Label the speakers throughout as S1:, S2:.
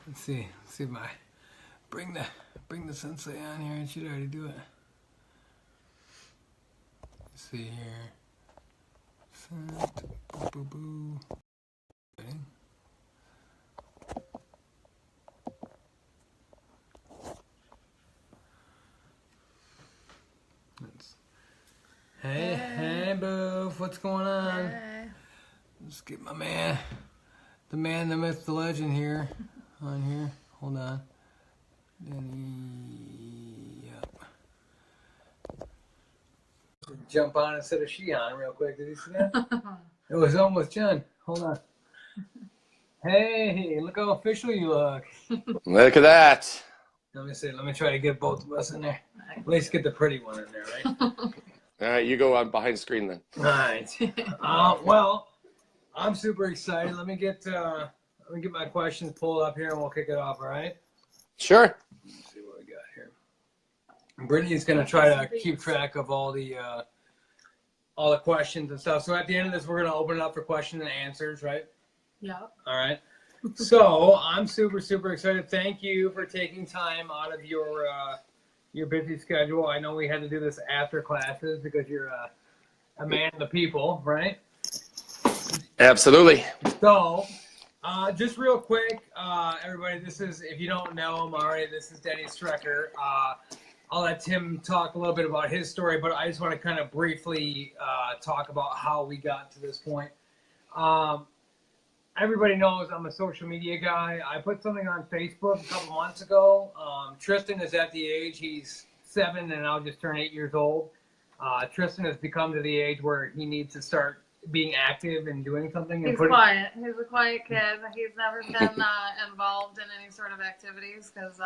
S1: Let's see if I bring the sensei on here. It should already do it. Let's see here. Boo boo. Okay. Hey, Boof, what's going on?
S2: Hey.
S1: Let's get my man, the myth, the legend here, on here. Hold on. Denny, yep. Jump on instead of she on real quick. Did you see that? It was almost done. Hold on. Hey, look how official you look.
S3: Look at that.
S1: Let me see. Let me try to get both of us in there. At least get the pretty one in there, right?
S3: All right, you go on behind the screen then.
S1: All right. Well, I'm super excited. Let me get my questions pulled up here, and we'll kick it off. All right?
S3: Sure.
S1: Let's see what we got here. Brittany's gonna try to keep track of all the questions and stuff. So at the end of this, we're gonna open it up for questions and answers, right?
S2: Yeah.
S1: All right. So I'm super excited. Thank you for taking time out of your busy schedule. I know we had to do this after classes because you're a man of the people, right?
S3: Absolutely.
S1: So, just real quick, everybody, this is, if you don't know him already, this is Denny Strecker. I'll let Tim talk a little bit about his story, but I just want to kind of briefly talk about how we got to this point. Everybody knows I'm a social media guy. I put something on Facebook a couple months ago. Tristan is at the age, he's 7 and I'll just turn 8 years old. Tristan has become to the age where he needs to start being active and doing something.
S2: He's quiet. He's a quiet kid. He's never been involved in any sort of activities because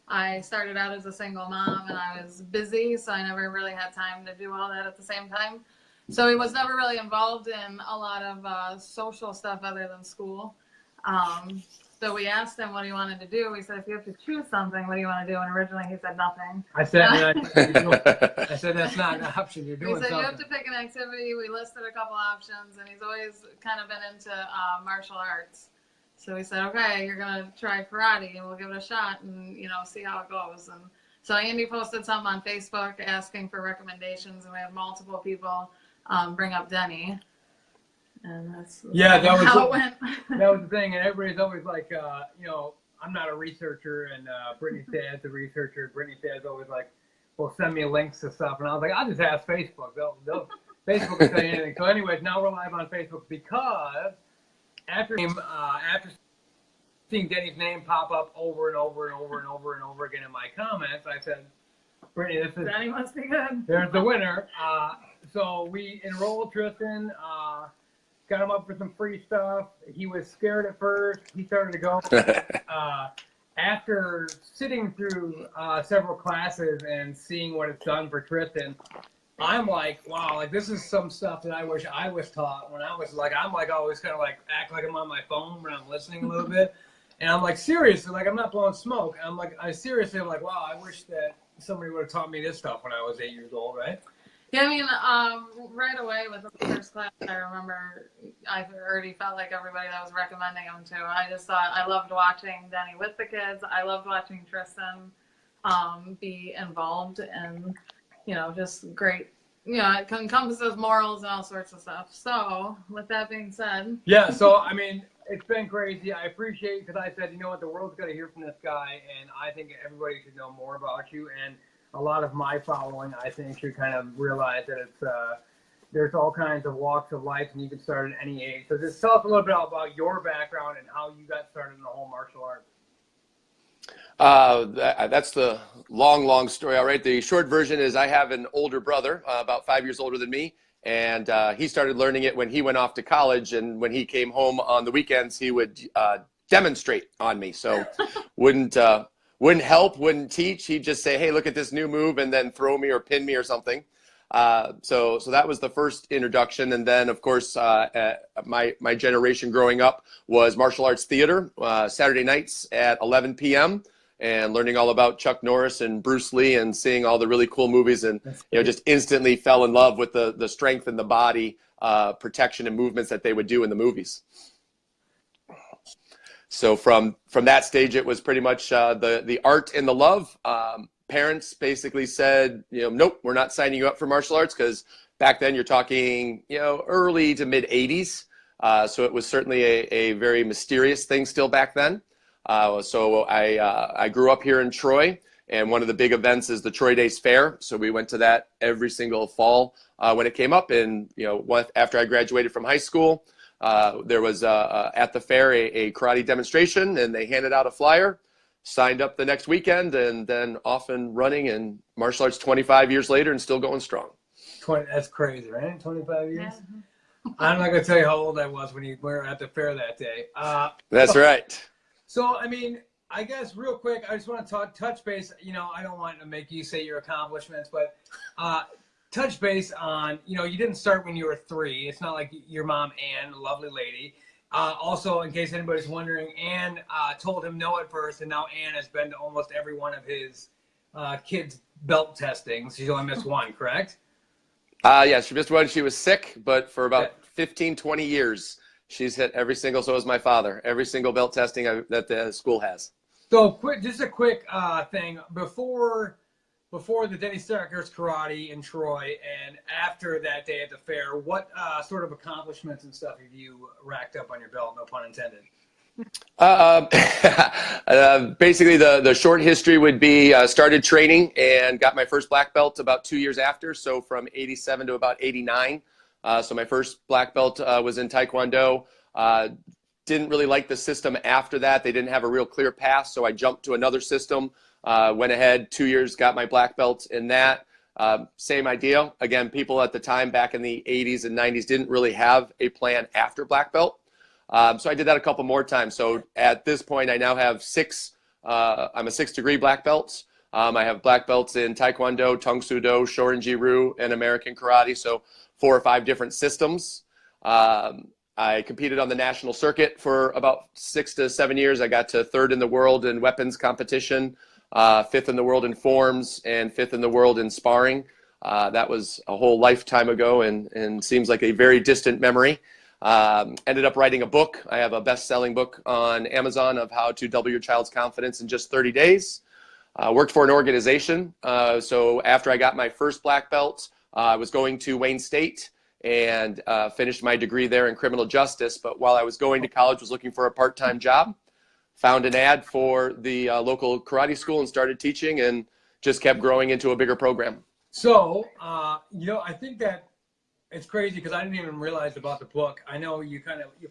S2: I started out as a single mom and I was busy, so I never really had time to do all that at the same time. So he was never really involved in a lot of social stuff other than school. So we asked him what he wanted to do. We said, if you have to choose something, what do you want to do? And originally he said nothing.
S1: I said, I said that's not an option. You're doing
S2: something. We said, you have
S1: something.
S2: to pick an activity. We listed a couple options, and he's always kind of been into martial arts. So we said, okay, you're going to try karate, and we'll give it a shot and, see how it goes. And so Andy posted something on Facebook asking for recommendations, and we had multiple people bring up Denny. And that's how it went.
S1: That was the thing, and everybody's always like, I'm not a researcher, and Brittany's dad's a researcher. Brittany's dad's always like, well, send me links to stuff, and I was like, I'll just ask Facebook. Facebook will tell you anything. So anyways, now we're live on Facebook because after seeing Denny's name pop up over and over and over and over and over again in my comments, I said, Brittany,
S2: Denny must be good.
S1: There's the winner. So we enrolled Tristan, got him up for some free stuff. He was scared at first. He started to go. After sitting through several classes and seeing what it's done for Tristan, I'm like, wow, like this is some stuff that I wish I was taught when I was like, I'm like always kind of like act like I'm on my phone when I'm listening a little bit. And I'm like, seriously, like I'm not blowing smoke. I'm like, I'm like, wow, I wish that somebody would have taught me this stuff when I was 8 years old, right?
S2: Yeah, I mean, right away with the first class, I remember I already felt like everybody that was recommending him to. I just thought I loved watching Denny with the kids. I loved watching Tristan be involved and, just great. It encompasses morals and all sorts of stuff. So, with that being said.
S1: Yeah, so, I mean, it's been crazy. I appreciate it because I said, you know what, the world's got to hear from this guy, and I think everybody should know more about you. And a lot of my following, I think, should kind of realize that it's there's all kinds of walks of life, and you can start at any age. So just tell us a little bit about your background and how you got started in the whole martial arts.
S3: That's the long story. All right. The short version is I have an older brother, about 5 years older than me, and he started learning it when he went off to college. And when he came home on the weekends, he would demonstrate on me. So wouldn't help, wouldn't teach. He'd just say, hey, look at this new move, and then throw me or pin me or something. So that was the first introduction. And then, of course, my generation growing up was martial arts theater, Saturday nights at 11 p.m. and learning all about Chuck Norris and Bruce Lee and seeing all the really cool movies, and just instantly fell in love with the strength in the body, protection and movements that they would do in the movies. So from that stage, it was pretty much the art and the love. Parents basically said, nope, we're not signing you up for martial arts, because back then you're talking, early to mid 80s. So it was certainly a very mysterious thing still back then. So I grew up here in Troy, and one of the big events is the Troy Days Fair. So we went to that every single fall when it came up. And after I graduated from high school, there was at the fair a karate demonstration, and they handed out a flyer. Signed up the next weekend, and then off and running in martial arts 25 years later and still going strong.
S1: That's crazy, right? 25 years?
S2: Yeah.
S1: I'm not going to tell you how old I was when we were at the fair that day.
S3: That's right.
S1: So, I mean, I guess real quick, I just want to touch base. I don't want to make you say your accomplishments, but touch base on, you didn't start when you were 3. It's not like your mom, Ann, a lovely lady. Also, in case anybody's wondering, Ann told him no at first, and now Ann has been to almost every one of his kids' belt testings. She's only missed one, correct?
S3: Yeah, she missed one. She was sick, but for about 15, 20 years, she's hit every single, so is my father, every single belt testing that the school has.
S1: So, just a quick thing. Before the Denny Strecker's karate in Troy, and after that day at the fair, what sort of accomplishments and stuff have you racked up on your belt? No pun intended.
S3: Basically, the short history would be started training and got my first black belt about 2 years after. So from 87 to about 89. So my first black belt was in Taekwondo. Didn't really like the system after that. They didn't have a real clear path. So I jumped to another system. Went ahead 2 years, got my black belt in that. Same idea. Again, people at the time back in the 80s and 90s didn't really have a plan after black belt. So I did that a couple more times. So at this point, I now have 6. I'm a 6-degree black belt. I have black belts in Taekwondo, Tang Soo Do, Shorin Ji-Ryu, and American Karate. So 4 or 5 different systems. I competed on the national circuit for about 6 to 7 years. I got to 3rd in the world in weapons competition. 5th in the world in forms, and 5th in the world in sparring. That was a whole lifetime ago, and seems like a very distant memory. Ended up writing a book. I have a best-selling book on Amazon of how to double your child's confidence in just 30 days. Worked for an organization. So after I got my first black belt, I was going to Wayne State and finished my degree there in criminal justice. But while I was going to college, was looking for a part-time job. Found an ad for the local karate school and started teaching, and just kept growing into a bigger program.
S1: So, I think that it's crazy because I didn't even realize about the book. I know you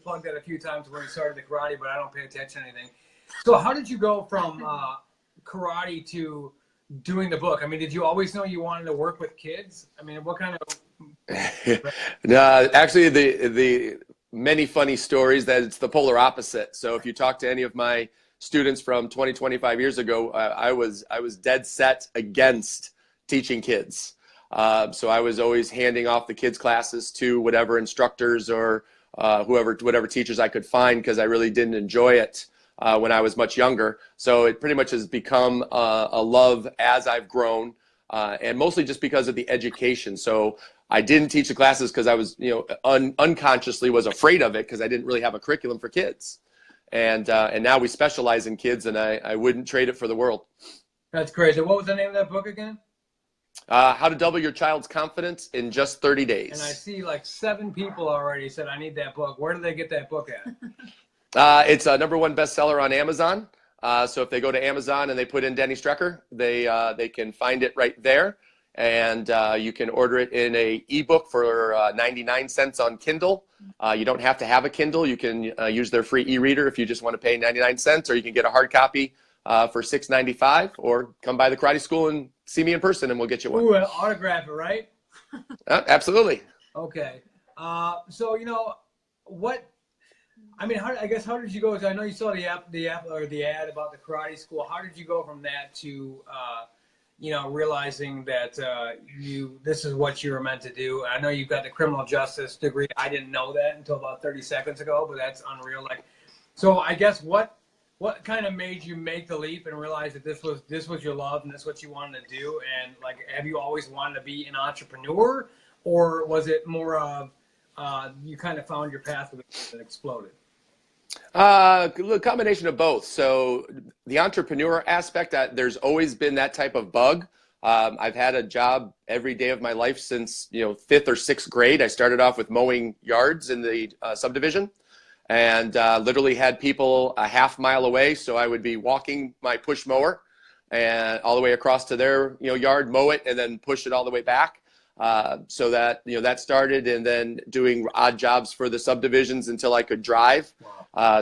S1: plugged that a few times when you started the karate, but I don't pay attention to anything. So how did you go from karate to doing the book? I mean, did you always know you wanted to work with kids? I mean, what kind of...
S3: No, actually, the many funny stories that it's the polar opposite. So if you talk to any of my students from 20, 25 years ago, I was dead set against teaching kids. So I was always handing off the kids' classes to whatever instructors or whatever teachers I could find, because I really didn't enjoy it when I was much younger. So it pretty much has become a love as I've grown, and mostly just because of the education. So I didn't teach the classes because I was, unconsciously was afraid of it, because I didn't really have a curriculum for kids. And now we specialize in kids, and I wouldn't trade it for the world.
S1: That's crazy. What was the name of that book again?
S3: How to Double Your Child's Confidence in Just 30 Days.
S1: And I see like 7 people already said, I need that book. Where do they get that book at?
S3: It's a #1 bestseller on Amazon. So if they go to Amazon and they put in Denny Strecker, they can find it right there. And you can order it in a ebook for 99 cents on Kindle. You don't have to have a Kindle. You can use their free e-reader if you just want to pay 99 cents, or you can get a hard copy for $6.95, or come by the karate school and see me in person, and we'll get you one.
S1: Ooh, autograph it, right?
S3: Absolutely.
S1: Okay. So what? I mean, how did you go? I know you saw the ad about the karate school. How did you go from that to realizing that this is what you were meant to do? I know you've got the criminal justice degree. I didn't know that until about 30 seconds ago, but that's unreal. So I guess what kind of made you make the leap and realize that this was your love and this is what you wanted to do? And have you always wanted to be an entrepreneur, or was it more of you kind of found your path and exploded?
S3: A combination of both. So the entrepreneur aspect, there's always been that type of bug. I've had a job every day of my life since, fifth or sixth grade. I started off with mowing yards in the subdivision, and literally had people a half mile away. So I would be walking my push mower and all the way across to their yard, mow it, and then push it all the way back. So that that started, and then doing odd jobs for the subdivisions until I could drive.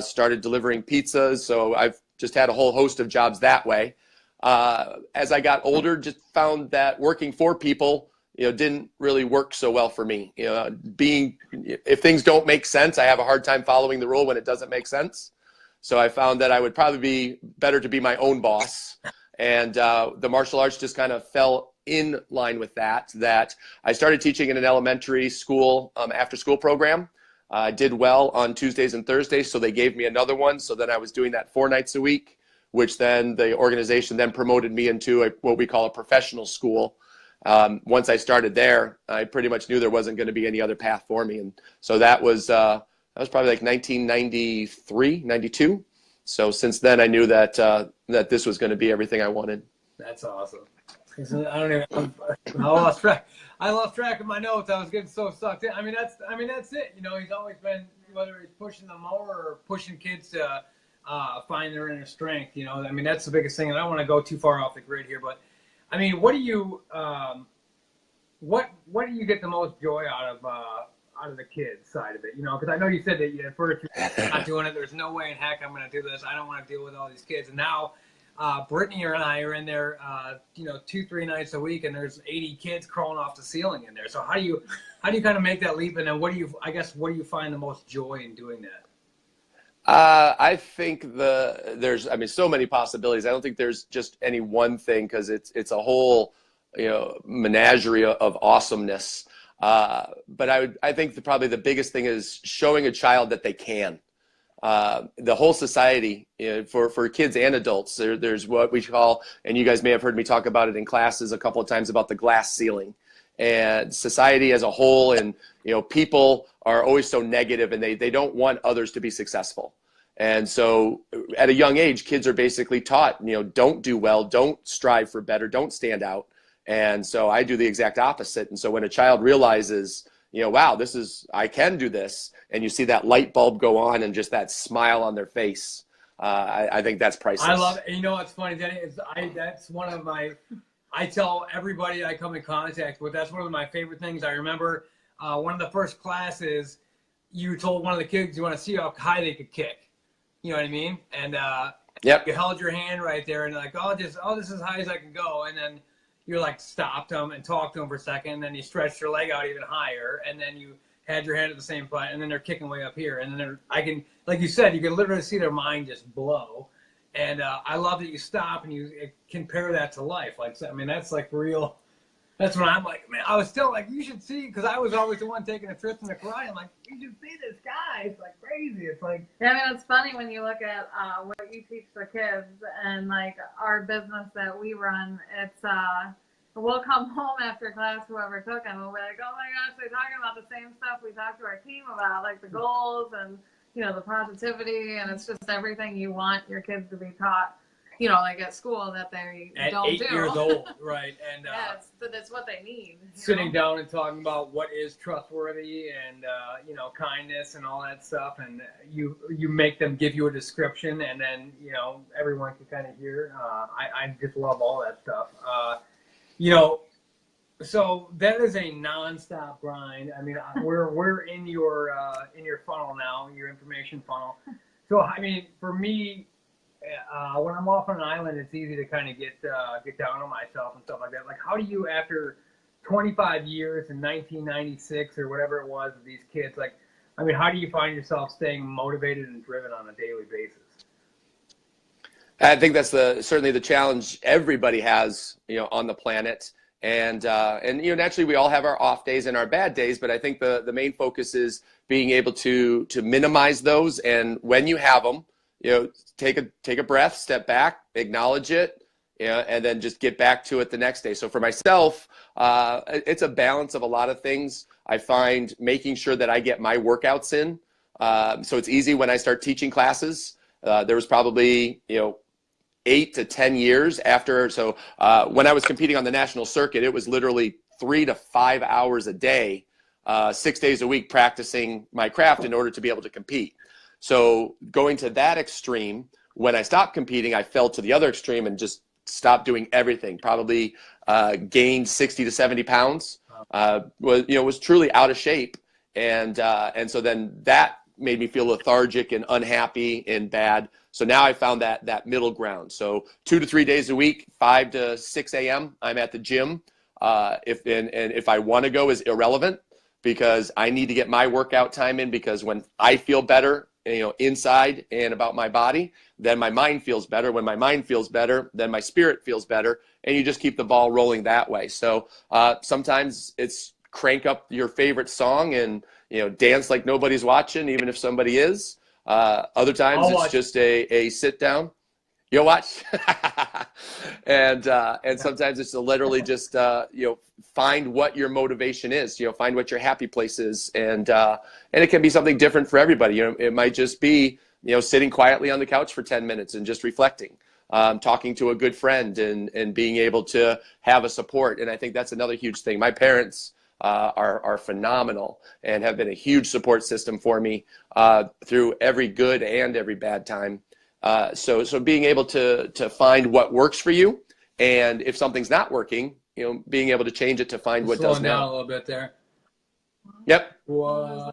S3: Started delivering pizzas. So I've just had a whole host of jobs that way. As I got older, just found that working for people, didn't really work so well for me. If things don't make sense, I have a hard time following the rule when it doesn't make sense. So I found that I would probably be better to be my own boss. And the martial arts just kind of fell in line with that I started teaching in an elementary school after school program. I did well on Tuesdays and Thursdays, so they gave me another one. So then I was doing that 4 nights a week, which then the organization then promoted me into what we call a professional school. Once I started there, I pretty much knew there wasn't going to be any other path for me. And so that was probably like 1993, 92. So since then I knew that this was going to be everything I wanted.
S1: That's awesome. I lost track of my notes. I was getting so sucked in. I mean, that's it. He's always been, whether he's pushing the mower or pushing kids to find their inner strength. That's the biggest thing. And I don't want to go too far off the grid here, but I mean, what do you get the most joy out of the kids side of it? Because I know you said that at first you're not doing it. There's no way in heck I'm going to do this. I don't want to deal with all these kids. And now Brittany and I are in there, 2-3 nights a week, and there's 80 kids crawling off the ceiling in there. So how do you kind of make that leap? And then what do you find the most joy in doing that?
S3: I think there's so many possibilities. I don't think there's just any one thing, because it's a whole menagerie of awesomeness. But I think probably the biggest thing is showing a child that they can. The whole society, for kids and adults, there's what we call, and you guys may have heard me talk about it in classes a couple of times, about the glass ceiling. And society as a whole, and people are always so negative, and they don't want others to be successful. And so at a young age, kids are basically taught, don't do well, don't strive for better, don't stand out. And so I do the exact opposite. And so when a child realizes, wow, I can do this, and you see that light bulb go on and just that smile on their face, I think that's priceless.
S1: I love it. What's funny, Denny, is that's one of my, I tell everybody I come in contact with, that's one of my favorite things. I remember one of the first classes, you told one of the kids you want to see how high they could kick. You know what I mean? And
S3: yep.
S1: You held your hand right there and like, this is as high as I can go. And then you're like, stopped them and talked to them for a second. And then you stretched your leg out even higher. And then you had your hand at the same point. And then they're kicking way up here. And then like you said, you can literally see their mind just blow. And I love that you stop and you compare that to life. Like, that's like real. That's when I'm like, man, I was still like, you should see, because I was always the one taking the trips in the karate. I'm like, you should see this guy. It's like crazy. It's like,
S2: yeah, it's funny when you look at what you teach the kids and like our business that we run. It's we'll come home after class, whoever took them, we'll be like, oh my gosh, they're talking about the same stuff we talked to our team about, like the goals and the positivity, and it's just everything you want your kids to be taught. Like at school that they don't do.
S1: At 8 years old, right? And
S2: yeah, that's what they need.
S1: Sitting down and talking about what is trustworthy and kindness and all that stuff, and you make them give you a description, and then everyone can kind of hear. I just love all that stuff. So that is a nonstop grind. I mean, we're in your funnel now, your information funnel. So I mean, for me. When I'm off on an island, it's easy to kind of get down on myself and stuff like that. Like, how do you, after 25 years in 1996 or whatever it was of these kids, like, I mean, how do you find yourself staying motivated and driven on a daily basis?
S3: I think that's certainly the challenge everybody has, on the planet. And naturally we all have our off days and our bad days, but I think the main focus is being able to minimize those. And when you have them, take a breath, step back, acknowledge it, and then just get back to it the next day. So for myself, it's a balance of a lot of things. I find making sure that I get my workouts in So it's easy when I start teaching classes. There was probably, 8 to 10 years after. So when I was competing on the national circuit, it was literally 3 to 5 hours a day, 6 days a week practicing my craft in order to be able to compete. So going to that extreme, when I stopped competing, I fell to the other extreme and just stopped doing everything. Probably gained 60 to 70 pounds. Was truly out of shape, and so then that made me feel lethargic and unhappy and bad. So now I found that middle ground. So 2 to 3 days a week, 5 to 6 a.m. I'm at the gym. If I want to go is irrelevant, because I need to get my workout time in, because when I feel better, inside and about my body, then my mind feels better. When my mind feels better, then my spirit feels better, and you just keep the ball rolling that way. So sometimes it's crank up your favorite song and dance like nobody's watching, even if somebody is. Other times it's just a sit down. You'll watch. and sometimes it's to literally just find what your motivation is, find what your happy place is, and it can be something different for everybody. It might just be sitting quietly on the couch for 10 minutes and just reflecting, talking to a good friend, and being able to have a support. And I think that's another huge thing. My parents are phenomenal and have been a huge support system for me through every good and every bad time. So being able to find what works for you, and if something's not working, being able to change it to find what does now.
S1: Down a little bit there.
S3: Yep.
S1: All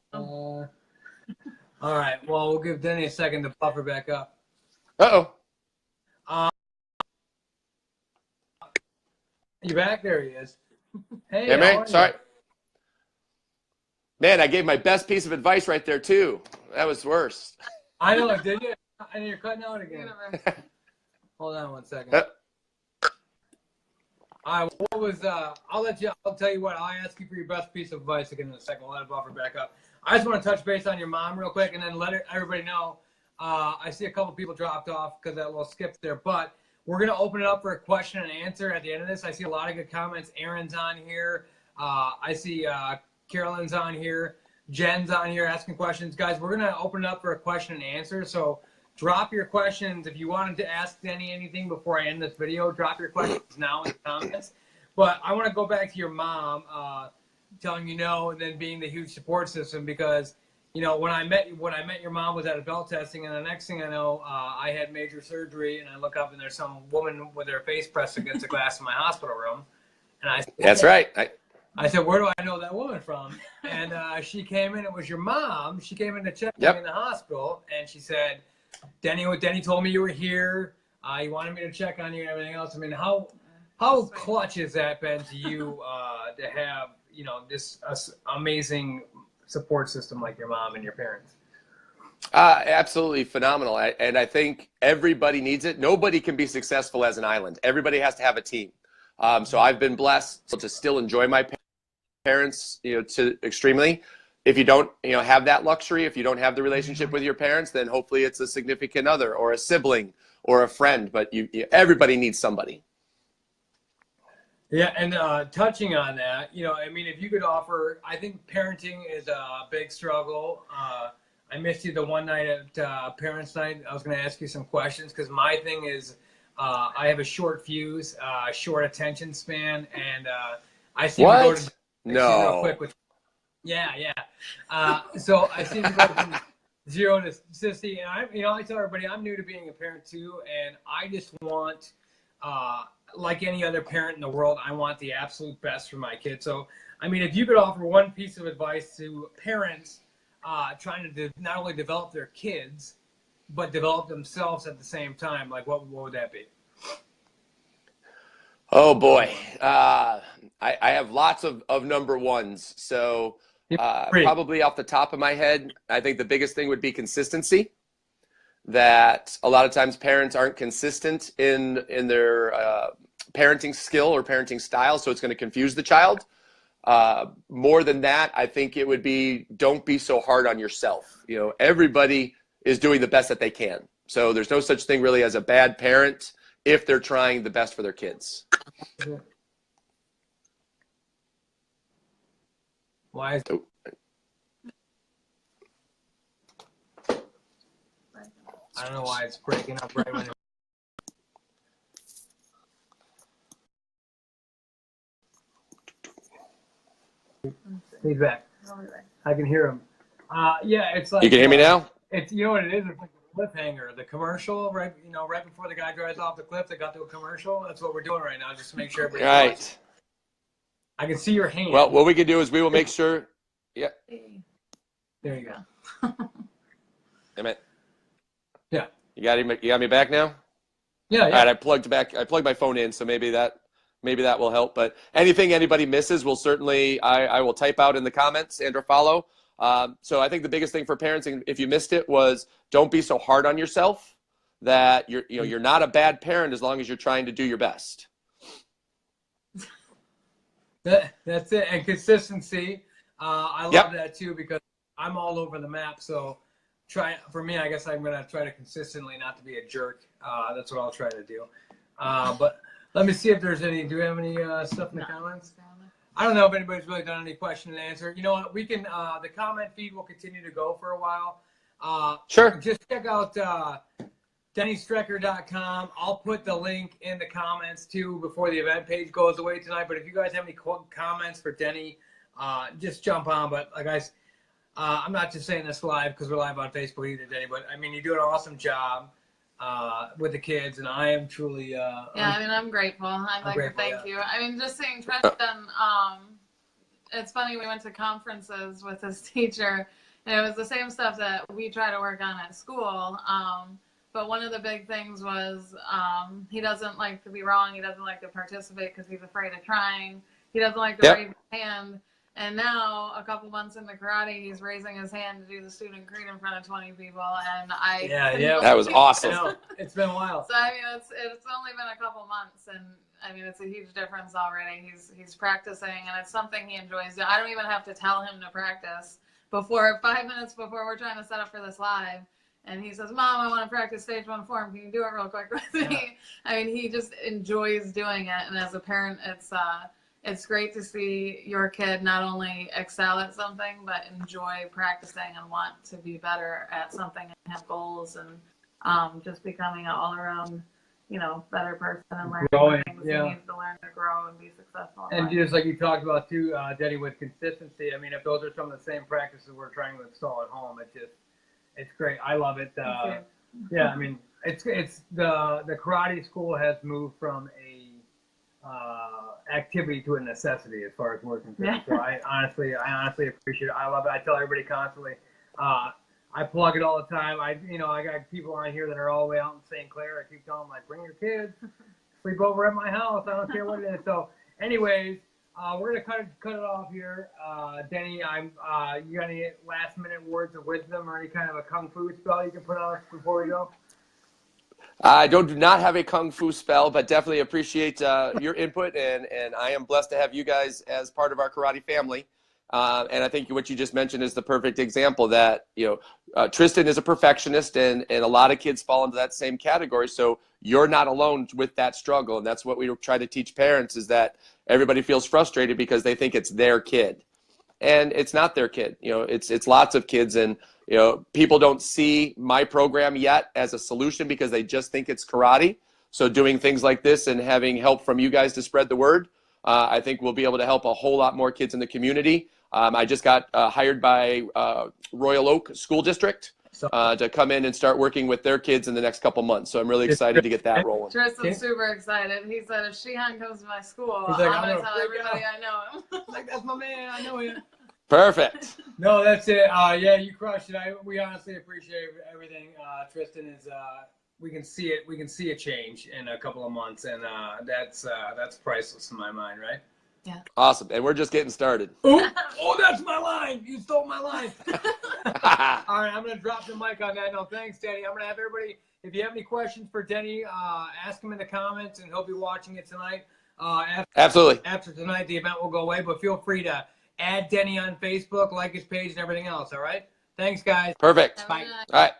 S1: right. Well, we'll give Denny a second to buffer back up.
S3: Uh-oh.
S1: You back? There he is. Hey,
S3: yeah, man. Sorry. Man, I gave my best piece of advice right there too. That was worse.
S1: I know, did you? And you're cutting out again. Hold on 1 second. All right, what was I'll tell you what, I'll ask you for your best piece of advice again in a second. We'll let it buffer back up. I just want to touch base on your mom real quick, and then let everybody know. I see a couple people dropped off because that little skip there, but we're going to open it up for a question and answer at the end of this. I see a lot of good comments. Aaron's on here. I see Carolyn's on here. Jen's on here asking questions. Guys, we're going to open it up for a question and answer. So drop your questions. If you wanted to ask Denny anything before I end this video, drop your questions now in the comments. But I want to go back to your mom telling and then being the huge support system, because when I met your mom was at a belt testing, and the next thing I know, I had major surgery, and I look up and there's some woman with her face pressed against the glass in my hospital room, and I said,
S3: that's right.
S1: I said, where do I know that woman from? And she came in. It was your mom. She came in to check me in the hospital, and she said, Denny told me you were here. He wanted me to check on you and everything else. I mean, how clutch has that been to you to have this amazing support system like your mom and your parents?
S3: Absolutely phenomenal. And I think everybody needs it. Nobody can be successful as an island. Everybody has to have a team. So I've been blessed to still enjoy my parents, to extremely. If you don't, have that luxury, if you don't have the relationship with your parents, then hopefully it's a significant other or a sibling or a friend. But everybody needs somebody.
S1: Yeah, and touching on that, if you could offer, I think parenting is a big struggle. I missed you the one night at Parents' Night. I was going to ask you some questions, because my thing is I have a short fuse, short attention span, and I seem to go to real quick with. Yeah. So I seem to go from 0 to 60, and I tell everybody I'm new to being a parent too, and I just want, like any other parent in the world, I want the absolute best for my kids. So, if you could offer one piece of advice to parents trying to not only develop their kids, but develop themselves at the same time, like what would that be?
S3: Oh boy, I have lots of number ones. So probably off the top of my head, I think the biggest thing would be consistency. That a lot of times parents aren't consistent in their parenting skill or parenting style, so it's going to confuse the child. More than that, I think it would be, don't be so hard on yourself. Everybody is doing the best that they can. So there's no such thing really as a bad parent if they're trying the best for their kids.
S1: Why? I don't know why it's breaking up right when he's back. I can hear him. Yeah, it's like
S3: You can hear me now?
S1: It's, you know what it is? It's like a cliffhanger. The commercial, right? You know, right before the guy drives off the cliff, they got to a commercial. That's what we're doing right now, just to make sure everybody.
S3: Right.
S1: I can see your hand.
S3: Well, what we can do is we will make sure. Yeah.
S1: There you go.
S3: Amen.
S1: Yeah.
S3: You got me back now?
S1: Yeah.
S3: All right, I plugged my phone in, so maybe that will help. But anything anybody misses, will certainly I will type out in the comments and or follow. So I think the biggest thing for parents, if you missed it, was don't be so hard on yourself. That you're not a bad parent as long as you're trying to do your best.
S1: That's it. And consistency. I love that too, because I'm all over the map. So for me, I guess I'm going to try to consistently not to be a jerk. That's what I'll try to do. But let me see if there's any. Do we have any stuff in the comments? I don't know if anybody's really done any question and answer. You know what? We can. The comment feed will continue to go for a while.
S3: Sure.
S1: Just check out DennyStrecker.com. I'll put the link in the comments too before the event page goes away tonight. But if you guys have any comments for Denny, just jump on. But guys, I'm not just saying this live because we're live on Facebook either, Denny. But I mean, you do an awesome job with the kids, and I am truly.
S2: I'm grateful. I'd like to thank you. I mean, just seeing Tristan. It's funny. We went to conferences with his teacher, and it was the same stuff that we try to work on at school. But one of the big things was he doesn't like to be wrong. He doesn't like to participate because he's afraid of trying. He doesn't like to raise his hand. And now, a couple months into karate, he's raising his hand to do the student creed in front of 20 people. And
S3: that was awesome.
S1: I know. It's been a while.
S2: So I mean, it's only been a couple months, and I mean, it's a huge difference already. He's practicing, and it's something he enjoys. I don't even have to tell him to practice. 5 minutes before we're trying to set up for this live, and he says, "Mom, I want to practice stage 1 form. Can you do it real quick with me?" Yeah. I mean, he just enjoys doing it, and as a parent, it's great to see your kid not only excel at something, but enjoy practicing and want to be better at something and have goals and just becoming an all-around, better person and learning things he needs to learn to grow and be successful.
S1: And just like you talked about too, Denny, with consistency, I mean, if those are some of the same practices we're trying to install at home, it's great. I love it. Yeah, I mean, it's the karate school has moved from a activity to a necessity as far as we're concerned. So I honestly appreciate it. I love it. I tell everybody constantly. I plug it all the time. I got people on here that are all the way out in St. Clair. I keep telling them, like, bring your kids, sleep over at my house. I don't care what it is. So, anyways, we're gonna cut it off here. Denny, you got any last minute words of wisdom or any kind of a kung fu spell you can put on us before we go?
S3: I do not have a kung fu spell, but definitely appreciate your input, and I am blessed to have you guys as part of our karate family. And I think what you just mentioned is the perfect example that, Tristan is a perfectionist, and a lot of kids fall into that same category. So you're not alone with that struggle. And that's what we try to teach parents, is that everybody feels frustrated because they think it's their kid. And it's not their kid. It's lots of kids, and people don't see my program yet as a solution because they just think it's karate. So doing things like this and having help from you guys to spread the word, I think we'll be able to help a whole lot more kids in the community. I just got hired by Royal Oak School District to come in and start working with their kids in the next couple months. So I'm really excited to get that rolling.
S2: Tristan's super excited. He said, if Sheehan comes to my school,
S1: he's like,
S2: I'm going to tell everybody I know him.
S1: Like, that's my man. I know him.
S3: Perfect.
S1: No, that's it. You crushed it. We honestly appreciate everything. Tristan is. We can see it. We can see a change in a couple of months, and that's priceless in my mind, right?
S2: Yeah.
S3: Awesome, and we're just getting started.
S1: Oh, that's my line. You stole my line. All right, I'm gonna drop the mic on that. No, thanks, Denny. I'm gonna have everybody. If you have any questions for Denny, ask him in the comments, and he'll be watching it tonight.
S3: Absolutely.
S1: After tonight, the event will go away, but feel free to add Denny on Facebook, like his page, and everything else. All right. Thanks, guys.
S3: Perfect.
S1: Bye.
S3: All right.